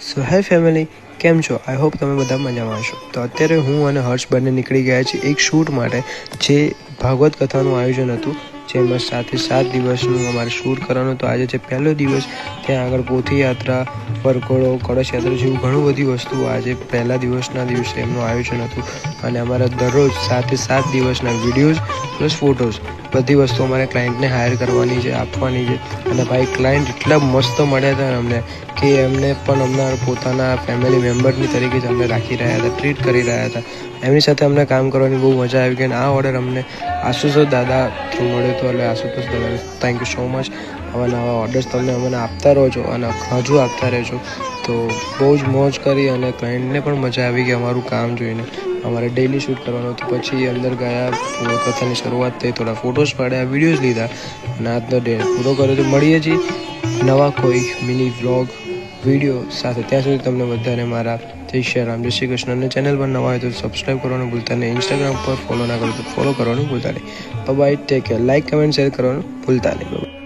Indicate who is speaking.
Speaker 1: સો હાય family, કેમ છો? I hope તમે બધા મજામાં હશો. તો અત્યારે હું અને હર્ષ બંને નીકળી ગયા છીએ એક શૂટ માટે, જે ભાગવત કથાનું આયોજન હતું, જેમાં 7 દિવસનું અમારે શૂટ કરવાનું. તો આજે છે પહેલો દિવસ. ત્યાં આગળ પોથી યાત્રા, વરઘોડો, કળશ યાત્રા જેવું ઘણું બધી વસ્તુઓ આજે પહેલા દિવસના દિવસે એમનું આયોજન હતું. અને અમારા દરરોજ 7 દિવસના વિડીયોઝ પ્લસ ફોટોઝ બધી વસ્તુ અમારે ક્લાયન્ટને હાયર કરવાની છે, આપવાની છે. અને ભાઈ ક્લાયન્ટ એટલા મસ્ત મળ્યા હતા અમને કે એમને પણ અમના પોતાના ફેમિલી મેમ્બરની તરીકે જ અમને રાખી રહ્યા હતા, ટ્રીટ કરી રહ્યા હતા. એમની સાથે અમને કામ કરવાની બહુ મજા આવી ગઈ. અને આ ઓર્ડર અમને આશુતોષ દાદા થ્રુ મળ્યો હતો. એટલે આશુતોષ દાદા થેન્ક યુ સો મચ. આવા ઓર્ડર્સ તમને અમને આપતા રહો અને હજુ આપતા રહેજો. તો બહુ જ મોજ કરી અને ક્લાયન્ટને પણ મજા આવી ગઈ અમારું કામ જોઈને. અમારે ડેઈલી શૂટ કરવાનું હતું. પછી અંદર ગયા, કથાની શરૂઆત થઈ, થોડા ફોટોઝ પાડ્યા, વિડીયોઝ લીધા અને આજનો ડે પૂરો કર્યો. તો મળીએ છીએ નવા કોઈ મિની વ્લોગ વિડીયો સાથે. ત્યાં સુધી તમને બધાને મારા જય શ્રી રામ, જય શ્રી કૃષ્ણ. અને ચેનલ પર નવા હોય તો સબસ્ક્રાઈબ કરવાનું ભૂલતા નહીં. ઇન્સ્ટાગ્રામ પર ફોલો ના કરો તો ફોલો કરવાનું ભૂલતા નહીં. Bye, take care. Like, comment, share કરવાનું ભૂલતા નહીં.